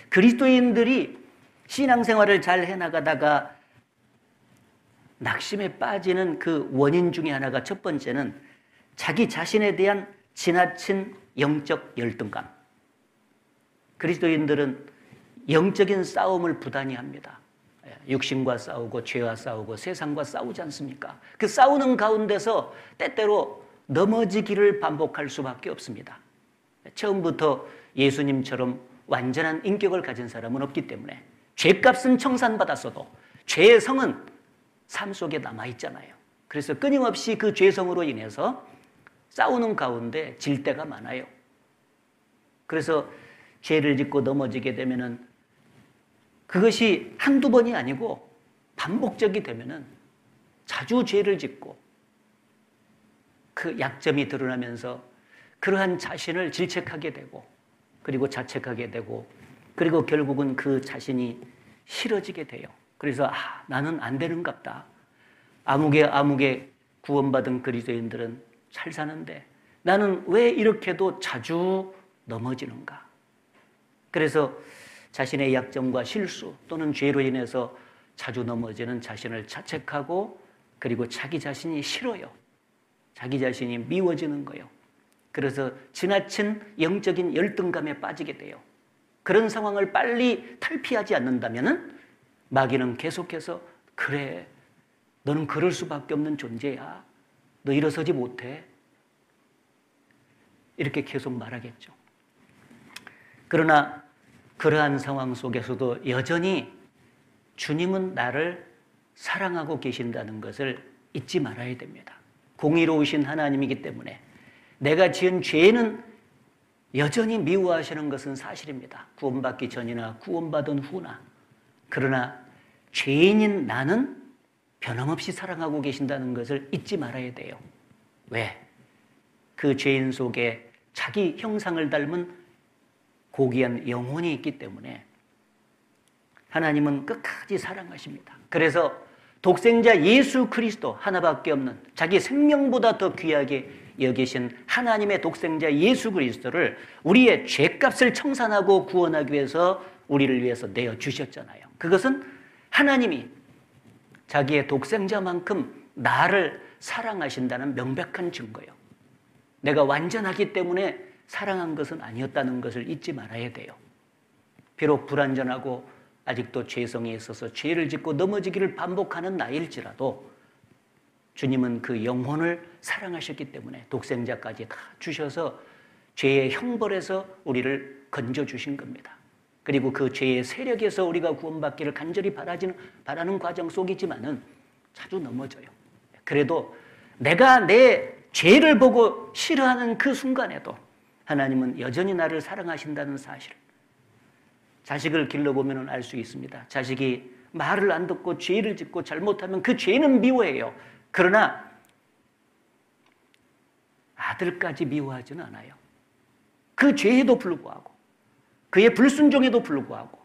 그리스도인들이 신앙생활을 잘 해나가다가 낙심에 빠지는 그 원인 중에 하나가, 첫 번째는 자기 자신에 대한 지나친 영적 열등감. 그리스도인들은 영적인 싸움을 부단히 합니다. 육신과 싸우고 죄와 싸우고 세상과 싸우지 않습니까? 그 싸우는 가운데서 때때로 넘어지기를 반복할 수밖에 없습니다. 처음부터 예수님처럼 완전한 인격을 가진 사람은 없기 때문에 죄값은 청산받았어도 죄의 성은 삶 속에 남아있잖아요. 그래서 끊임없이 그 죄성으로 인해서 싸우는 가운데 질 때가 많아요. 그래서 죄를 짓고 넘어지게 되면은 그것이 한두 번이 아니고 반복적이 되면은 자주 죄를 짓고 그 약점이 드러나면서 그러한 자신을 질책하게 되고, 그리고 자책하게 되고, 그리고 결국은 그 자신이 싫어지게 돼요. 그래서 나는 안 되는갑다. 아무개 구원받은 그리스도인들은 잘 사는데 나는 왜 이렇게도 자주 넘어지는가. 그래서 자신의 약점과 실수 또는 죄로 인해서 자주 넘어지는 자신을 자책하고, 그리고 자기 자신이 싫어요. 자기 자신이 미워지는 거예요. 그래서 지나친 영적인 열등감에 빠지게 돼요. 그런 상황을 빨리 탈피하지 않는다면은 마귀는 계속해서, 그래, 너는 그럴 수밖에 없는 존재야. 너 일어서지 못해. 이렇게 계속 말하겠죠. 그러나 그러한 상황 속에서도 여전히 주님은 나를 사랑하고 계신다는 것을 잊지 말아야 됩니다. 공의로우신 하나님이기 때문에 내가 지은 죄는 여전히 미워하시는 것은 사실입니다. 구원받기 전이나 구원받은 후나. 그러나 죄인인 나는 변함없이 사랑하고 계신다는 것을 잊지 말아야 돼요. 왜? 그 죄인 속에 자기 형상을 닮은 고귀한 영혼이 있기 때문에 하나님은 끝까지 사랑하십니다. 그래서 독생자 예수 그리스도 하나밖에 없는, 자기 생명보다 더 귀하게 여기신 하나님의 독생자 예수 그리스도를 우리의 죄값을 청산하고 구원하기 위해서 우리를 위해서 내어주셨잖아요. 그것은 하나님이 자기의 독생자만큼 나를 사랑하신다는 명백한 증거예요. 내가 완전하기 때문에 사랑한 것은 아니었다는 것을 잊지 말아야 돼요. 비록 불완전하고 아직도 죄성이 있어서 죄를 짓고 넘어지기를 반복하는 나일지라도 주님은 그 영혼을 사랑하셨기 때문에 독생자까지 다 주셔서 죄의 형벌에서 우리를 건져주신 겁니다. 그리고 그 죄의 세력에서 우리가 구원받기를 간절히 바라는 과정 속이지만은 자주 넘어져요. 그래도 내가 내 죄를 보고 싫어하는 그 순간에도 하나님은 여전히 나를 사랑하신다는 사실, 자식을 길러보면 알 수 있습니다. 자식이 말을 안 듣고 죄를 짓고 잘못하면 그 죄는 미워해요. 그러나 아들까지 미워하지는 않아요. 그 죄에도 불구하고, 그의 불순종에도 불구하고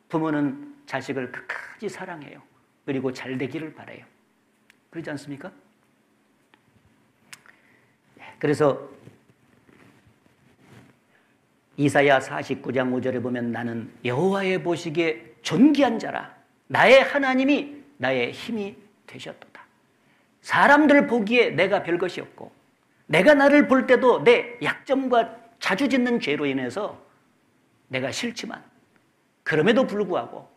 부모는 자식을 끝까지 사랑해요. 그리고 잘 되기를 바라요. 그렇지 않습니까? 그래서 이사야 49장 5절에 보면 나는 여호와의 보시기에 존귀한 자라. 나의 하나님이 나의 힘이 되셨도다. 사람들 보기에 내가 별것이 없고 내가 나를 볼 때도 내 약점과 자주 짓는 죄로 인해서 내가 싫지만 그럼에도 불구하고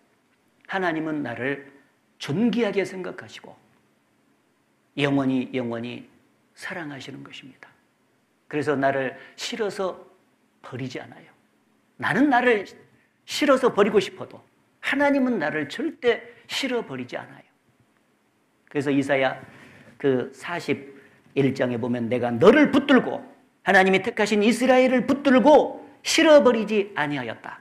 하나님은 나를 존귀하게 생각하시고 영원히 사랑하시는 것입니다. 그래서 나를 싫어서 버리지 않아요. 나는 나를 싫어서 버리고 싶어도 하나님은 나를 절대 싫어버리지 않아요. 그래서 이사야 그 41장에 보면 내가 너를 붙들고, 하나님이 택하신 이스라엘을 붙들고 싫어버리지 아니하였다.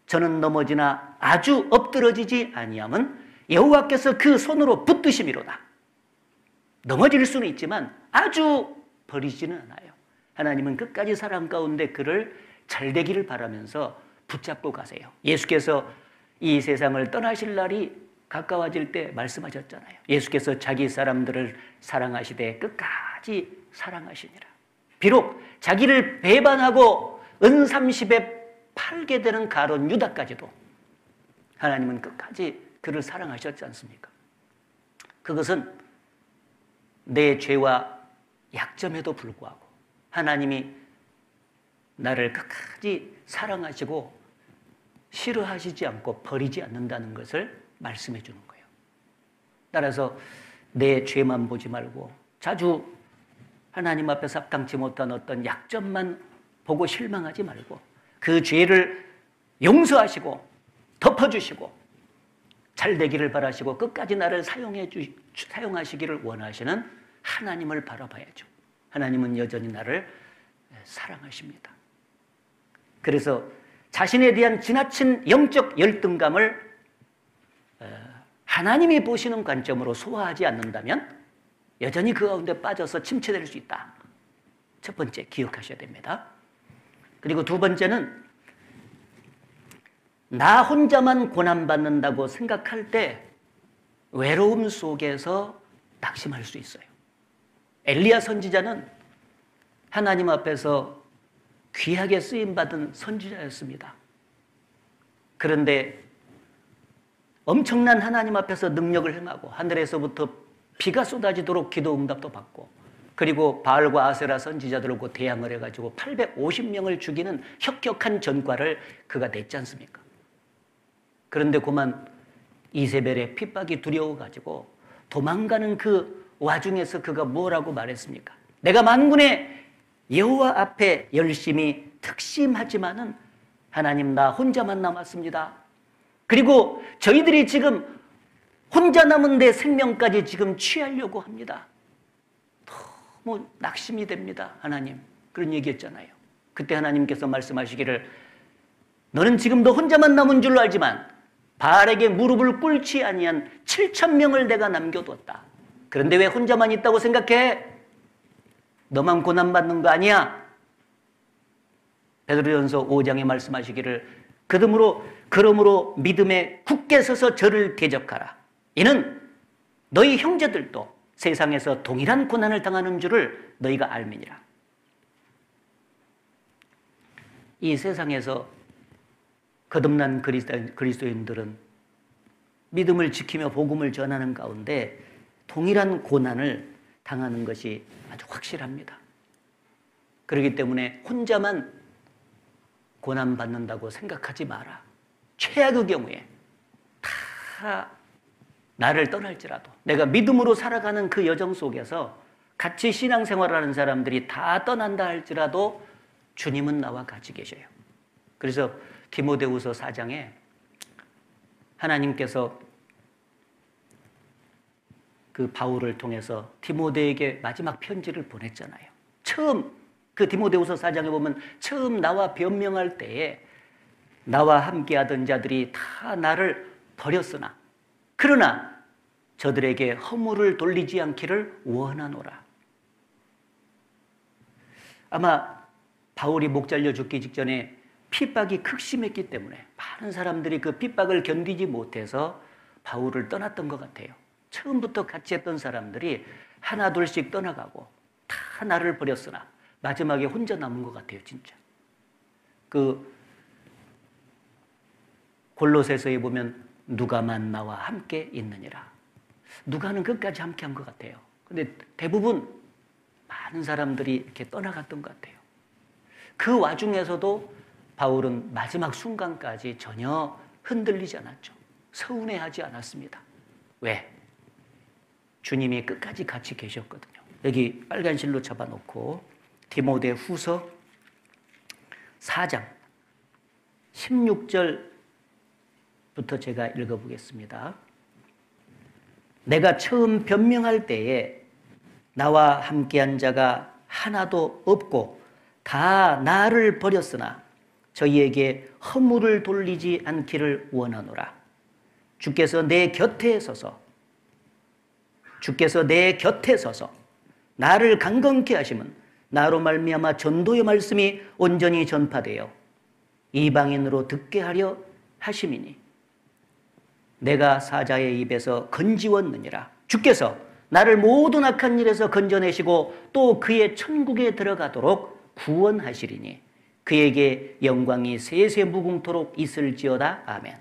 저는 넘어지나 아주 엎드러지지 아니함은 여호와께서 그 손으로 붙드심이로다. 넘어질 수는 있지만 아주 버리지는 않아요. 하나님은 끝까지 사랑 가운데 그를 잘 되기를 바라면서 붙잡고 가세요. 예수께서 이 세상을 떠나실 날이 가까워질 때 말씀하셨잖아요. 예수께서 자기 사람들을 사랑하시되 끝까지 사랑하시니라. 비록 자기를 배반하고 은 30에 팔게 되는 가론 유다까지도 하나님은 끝까지 그를 사랑하셨지 않습니까? 그것은 내 죄와 약점에도 불구하고 하나님이 나를 끝까지 사랑하시고 싫어하시지 않고 버리지 않는다는 것을 말씀해 주는 거예요. 따라서 내 죄만 보지 말고 자주 하나님 앞에서 합당치 못한 어떤 약점만 보고 실망하지 말고 그 죄를 용서하시고 덮어주시고 잘 되기를 바라시고 끝까지 나를 사용하시기를 원하시는 하나님을 바라봐야죠. 하나님은 여전히 나를 사랑하십니다. 그래서 자신에 대한 지나친 영적 열등감을 하나님이 보시는 관점으로 소화하지 않는다면 여전히 그 가운데 빠져서 침체될 수 있다. 첫 번째 기억하셔야 됩니다. 그리고 두 번째는 나 혼자만 고난받는다고 생각할 때 외로움 속에서 낙심할 수 있어요. 엘리야 선지자는 하나님 앞에서 귀하게 쓰임받은 선지자였습니다. 그런데 엄청난 하나님 앞에서 능력을 행하고 하늘에서부터 비가 쏟아지도록 기도 응답도 받고 그리고 바알과 아세라 선지자들하고 대항을 해가지고 850명을 죽이는 혁혁한 전과를 그가 냈지 않습니까? 그런데 그만 이세벨의 핍박이 두려워가지고 도망가는 그 와중에서 그가 뭐라고 말했습니까? 내가 만군의 여호와 앞에 열심히 특심하지만은 하나님 나 혼자만 남았습니다. 그리고 저희들이 지금 혼자 남은 내 생명까지 지금 취하려고 합니다. 너무 낙심이 됩니다. 하나님 그런 얘기했잖아요. 그때 하나님께서 말씀하시기를 너는 지금도 혼자만 남은 줄 알지만 바알에게 무릎을 꿇지 아니한 7,000명을 내가 남겨뒀다. 그런데 왜 혼자만 있다고 생각해? 너만 고난받는 거 아니야? 베드로전서 5장에 말씀하시기를 그러므로 믿음에 굳게 서서 저를 대적하라. 이는 너희 형제들도 세상에서 동일한 고난을 당하는 줄을 너희가 알미니라. 이 세상에서 거듭난 그리스도인들은 믿음을 지키며 복음을 전하는 가운데 동일한 고난을 당하는 것이 아주 확실합니다. 그렇기 때문에 혼자만 고난받는다고 생각하지 마라. 최악의 경우에 다 나를 떠날지라도 내가 믿음으로 살아가는 그 여정 속에서 같이 신앙생활하는 사람들이 다 떠난다 할지라도 주님은 나와 같이 계셔요. 그래서 디모데후서 4장에 하나님께서 그 바울을 통해서 디모데에게 마지막 편지를 보냈잖아요. 처음 그 디모데후서 4장에 보면 처음 나와 변명할 때에 나와 함께하던 자들이 다 나를 버렸으나 그러나 저들에게 허물을 돌리지 않기를 원하노라. 아마 바울이 목 잘려 죽기 직전에 핍박이 극심했기 때문에 많은 사람들이 그 핍박을 견디지 못해서 바울을 떠났던 것 같아요. 처음부터 같이 했던 사람들이 하나 둘씩 떠나가고 다 나를 버렸으나 마지막에 혼자 남은 것 같아요. 진짜. 그 골로새서에 보면 누가만 나와 함께 있느니라. 누가는 끝까지 함께 한 것 같아요. 근데 대부분 많은 사람들이 이렇게 떠나갔던 것 같아요. 그 와중에서도 바울은 마지막 순간까지 전혀 흔들리지 않았죠. 서운해하지 않았습니다. 왜? 주님이 끝까지 같이 계셨거든요. 여기 빨간 실로 잡아놓고 디모데 후서 4장 16절부터 제가 읽어보겠습니다. 내가 처음 변명할 때에 나와 함께한 자가 하나도 없고 다 나를 버렸으나 저희에게 허물을 돌리지 않기를 원하노라. 주께서 내 곁에 서서 나를 강건케 하시면 나로 말미암아 전도의 말씀이 온전히 전파되어 이방인으로 듣게 하려 하심이니 내가 사자의 입에서 건지웠느니라. 주께서 나를 모든 악한 일에서 건져내시고 또 그의 천국에 들어가도록 구원하시리니 그에게 영광이 세세 무궁토록 있을지어다. 아멘.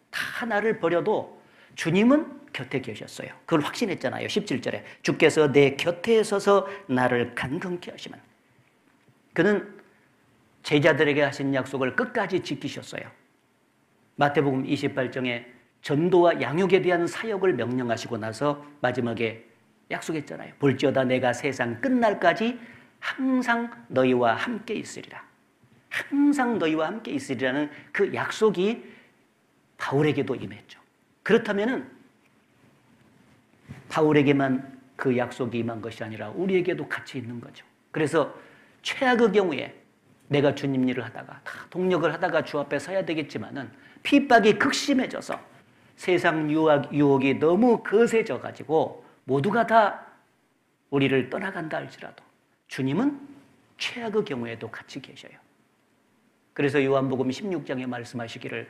다 나를 버려도 주님은 곁에 계셨어요. 그걸 확신했잖아요. 17절에 주께서 내 곁에 서서 나를 강건케 하시면. 그는 제자들에게 하신 약속을 끝까지 지키셨어요. 마태복음 28장에 전도와 양육에 대한 사역을 명령하시고 나서 마지막에 약속했잖아요. 볼지어다 내가 세상 끝날까지 항상 너희와 함께 있으리라. 항상 너희와 함께 있으리라는 그 약속이 바울에게도 임했죠. 그렇다면은 바울에게만 그 약속이 임한 것이 아니라 우리에게도 같이 있는 거죠. 그래서 최악의 경우에 내가 주님 일을 하다가 다 동력을 하다가 주 앞에 서야 되겠지만은 핍박이 극심해져서 세상 유혹이 너무 거세져 가지고 모두가 다 우리를 떠나간다 할지라도 주님은 최악의 경우에도 같이 계셔요. 그래서 요한복음 16장에 말씀하시기를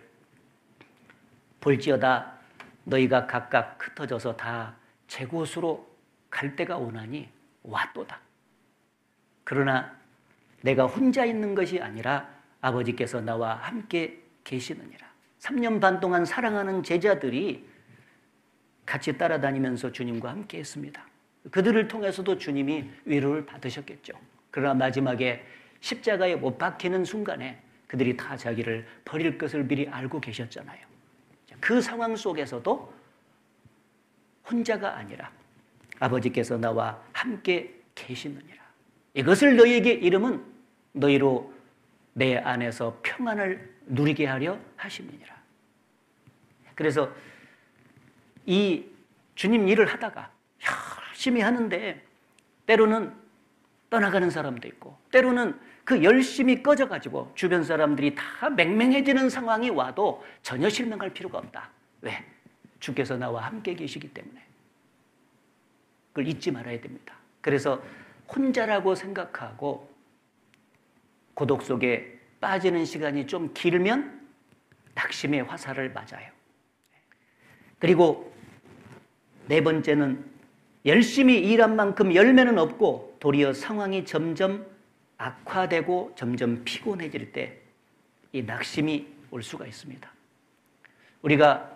볼지어다 너희가 각각 흩어져서 다 제 곳으로 갈 때가 오나니 왔도다. 그러나 내가 혼자 있는 것이 아니라 아버지께서 나와 함께 계시느니라. 3년 반 동안 사랑하는 제자들이 같이 따라다니면서 주님과 함께 했습니다. 그들을 통해서도 주님이 위로를 받으셨겠죠. 그러나 마지막에 십자가에 못 박히는 순간에 그들이 다 자기를 버릴 것을 미리 알고 계셨잖아요. 그 상황 속에서도 혼자가 아니라 아버지께서 나와 함께 계시느니라. 이것을 너희에게 이름은 너희로 내 안에서 평안을 누리게 하려 하심이니라. 그래서 이 주님 일을 하다가 열심히 하는데 때로는 떠나가는 사람도 있고 때로는 그 열심히 꺼져가지고 주변 사람들이 다 맹맹해지는 상황이 와도 전혀 실망할 필요가 없다. 왜? 주께서 나와 함께 계시기 때문에. 그걸 잊지 말아야 됩니다. 그래서 혼자라고 생각하고 고독 속에 빠지는 시간이 좀 길면 낙심의 화살을 맞아요. 그리고 네 번째는 열심히 일한 만큼 열매는 없고 도리어 상황이 점점 악화되고 점점 피곤해질 때 이 낙심이 올 수가 있습니다. 우리가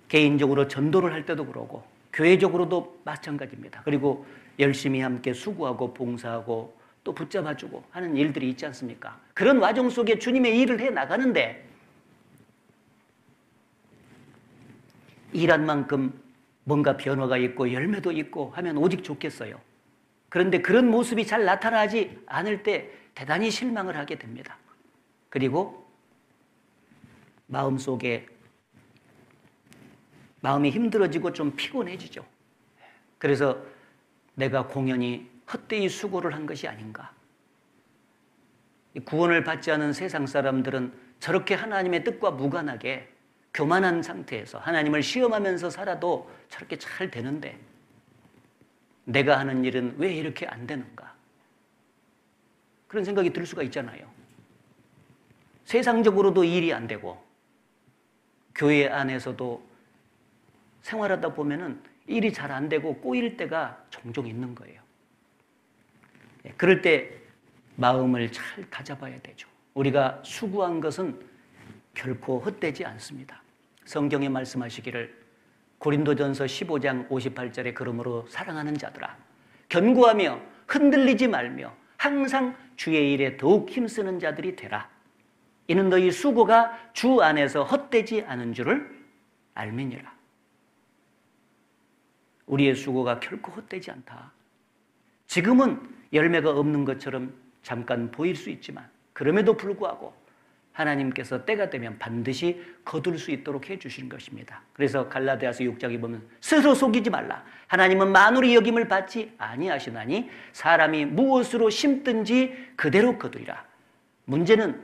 개인적으로 전도를 할 때도 그러고 교회적으로도 마찬가지입니다. 그리고 열심히 함께 수고하고 봉사하고 또 붙잡아주고 하는 일들이 있지 않습니까? 그런 과정 속에 주님의 일을 해 나가는데 일한 만큼 뭔가 변화가 있고 열매도 있고 하면 오직 좋겠어요. 그런데 그런 모습이 잘 나타나지 않을 때 대단히 실망을 하게 됩니다. 그리고 마음이 힘들어지고 좀 피곤해지죠. 그래서 내가 공연히 헛되이 수고를 한 것이 아닌가. 구원을 받지 않은 세상 사람들은 저렇게 하나님의 뜻과 무관하게 교만한 상태에서 하나님을 시험하면서 살아도 저렇게 잘 되는데 내가 하는 일은 왜 이렇게 안 되는가. 그런 생각이 들 수가 있잖아요. 세상적으로도 일이 안 되고 교회 안에서도 생활하다 보면은 일이 잘 안 되고 꼬일 때가 종종 있는 거예요. 그럴 때 마음을 잘 다잡아야 되죠. 우리가 수고한 것은 결코 헛되지 않습니다. 성경에 말씀하시기를 고린도전서 15장 58절에 그러므로 사랑하는 자들아 견고하며 흔들리지 말며 항상 주의 일에 더욱 힘쓰는 자들이 되라. 이는 너희 수고가 주 안에서 헛되지 않은 줄을 알미니라. 우리의 수고가 결코 헛되지 않다. 지금은 열매가 없는 것처럼 잠깐 보일 수 있지만 그럼에도 불구하고 하나님께서 때가 되면 반드시 거둘 수 있도록 해주신 것입니다. 그래서 갈라디아서 6장에 보면 스스로 속이지 말라. 하나님은 만물의 여김을 받지 아니하시나니 사람이 무엇으로 심든지 그대로 거두리라. 문제는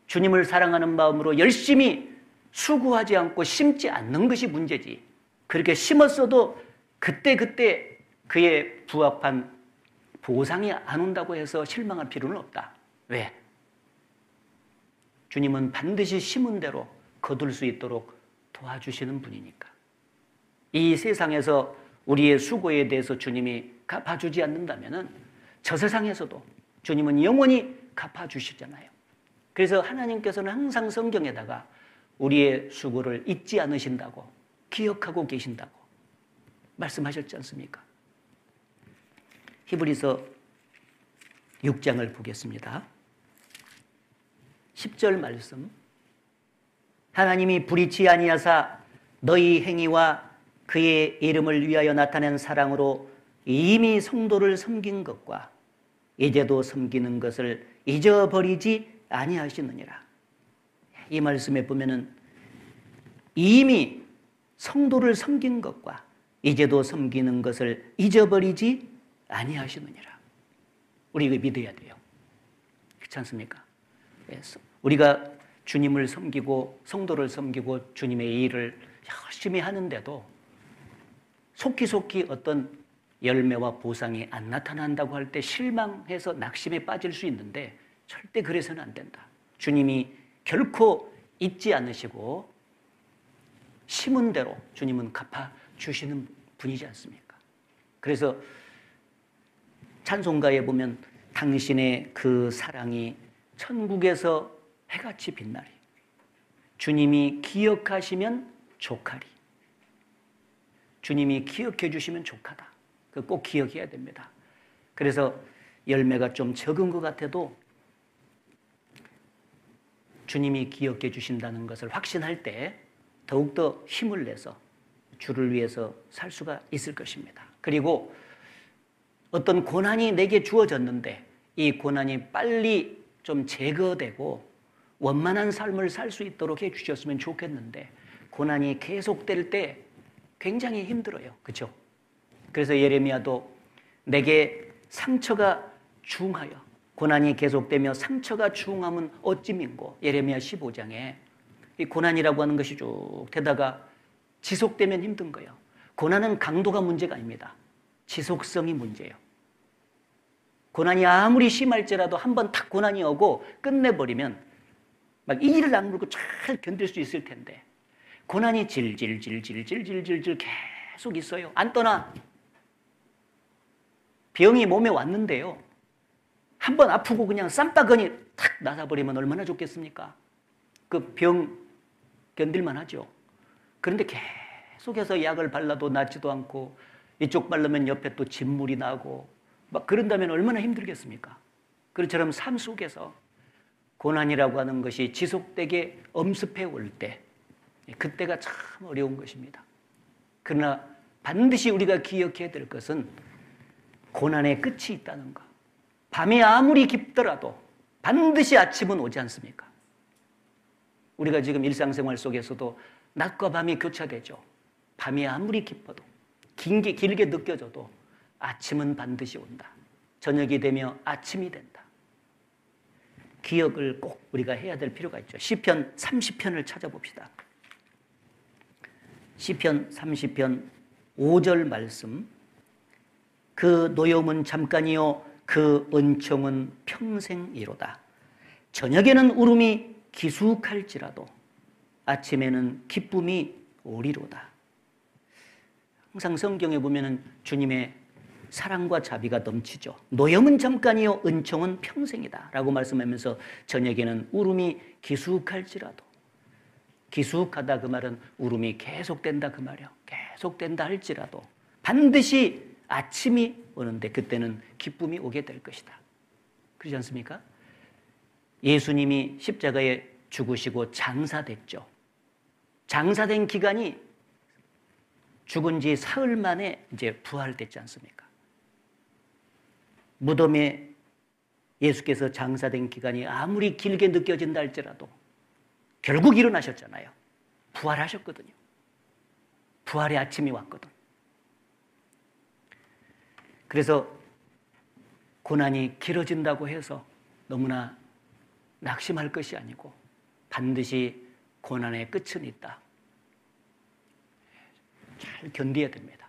주님을 사랑하는 마음으로 열심히 수고하지 않고 심지 않는 것이 문제지. 그렇게 심었어도 그때 그에 부합한 보상이 안 온다고 해서 실망할 필요는 없다. 왜? 주님은 반드시 심은 대로 거둘 수 있도록 도와주시는 분이니까. 이 세상에서 우리의 수고에 대해서 주님이 갚아주지 않는다면 저 세상에서도 주님은 영원히 갚아주시잖아요. 그래서 하나님께서는 항상 성경에다가 우리의 수고를 잊지 않으신다고, 기억하고 계신다고 말씀하셨지 않습니까? 히브리서 6장을 보겠습니다. 10절 말씀. 하나님이 불의치 아니하사 너희 행위와 그의 이름을 위하여 나타낸 사랑으로 이미 성도를 섬긴 것과 이제도 섬기는 것을 잊어버리지 아니하시느니라. 이 말씀에 보면은 이미 성도를 섬긴 것과 이제도 섬기는 것을 잊어버리지 아니하시느니라. 우리 이거 믿어야 돼요. 그렇지 않습니까? 우리가 주님을 섬기고 성도를 섬기고 주님의 일을 열심히 하는데도 속기속기 어떤 열매와 보상이 안 나타난다고 할 때 실망해서 낙심에 빠질 수 있는데 절대 그래서는 안 된다. 주님이 결코 잊지 않으시고 심은 대로 주님은 갚아주시는 분이지 않습니까? 그래서 찬송가에 보면 당신의 그 사랑이 천국에서 해같이 빛나리. 주님이 기억하시면 족하리. 주님이 기억해 주시면 족하다. 그 꼭 기억해야 됩니다. 그래서 열매가 좀 적은 것 같아도 주님이 기억해 주신다는 것을 확신할 때 더욱더 힘을 내서 주를 위해서 살 수가 있을 것입니다. 그리고 어떤 고난이 내게 주어졌는데 이 고난이 빨리 좀 제거되고 원만한 삶을 살 수 있도록 해 주셨으면 좋겠는데 고난이 계속될 때 굉장히 힘들어요. 그렇죠? 그래서 예레미야도 내게 상처가 중하여 고난이 계속되며 상처가 중함은 어찌 민고 예레미야 15장에 이 고난이라고 하는 것이 쭉 되다가 지속되면 힘든 거예요. 고난은 강도가 문제가 아닙니다. 지속성이 문제예요. 고난이 아무리 심할지라도 한번 딱 고난이 오고 끝내버리면 막 이를 악물고 잘 견딜 수 있을 텐데 고난이 질질질질질질질질 계속 있어요. 안 떠나. 병이 몸에 왔는데요. 한번 아프고 그냥 쌈바건이 탁 나사버리면 얼마나 좋겠습니까? 그 병 견딜만 하죠. 그런데 계속해서 약을 발라도 낫지도 않고 이쪽 바르면 옆에 또 진물이 나고 막 그런다면 얼마나 힘들겠습니까? 그처럼 삶 속에서 고난이라고 하는 것이 지속되게 엄습해 올 때 그때가 참 어려운 것입니다. 그러나 반드시 우리가 기억해야 될 것은 고난의 끝이 있다는 것. 밤이 아무리 깊더라도 반드시 아침은 오지 않습니까? 우리가 지금 일상생활 속에서도 낮과 밤이 교차되죠. 밤이 아무리 깊어도 길게 느껴져도 아침은 반드시 온다. 저녁이 되며 아침이 된다. 기억을 꼭 우리가 해야 될 필요가 있죠. 시편 30편을 찾아봅시다. 시편 30편 5절 말씀. 그 노여움은 잠깐이요 그 은총은 평생이로다. 저녁에는 울음이 기숙할지라도 아침에는 기쁨이 오리로다. 항상 성경에 보면은 주님의 사랑과 자비가 넘치죠. 노염은 잠깐이요 은총은 평생이다 라고 말씀하면서 저녁에는 울음이 기숙할지라도 기숙하다 그 말은 울음이 계속된다 그 말이요. 계속된다 할지라도 반드시 아침이 오는데 그때는 기쁨이 오게 될 것이다. 그렇지 않습니까? 예수님이 십자가에 죽으시고 장사됐죠. 장사된 기간이 죽은 지 사흘 만에 이제 부활됐지 않습니까? 무덤에 예수께서 장사된 기간이 아무리 길게 느껴진다 할지라도 결국 일어나셨잖아요. 부활하셨거든요. 부활의 아침이 왔거든. 그래서 고난이 길어진다고 해서 너무나 낙심할 것이 아니고 반드시 고난의 끝은 있다. 잘 견뎌야 됩니다.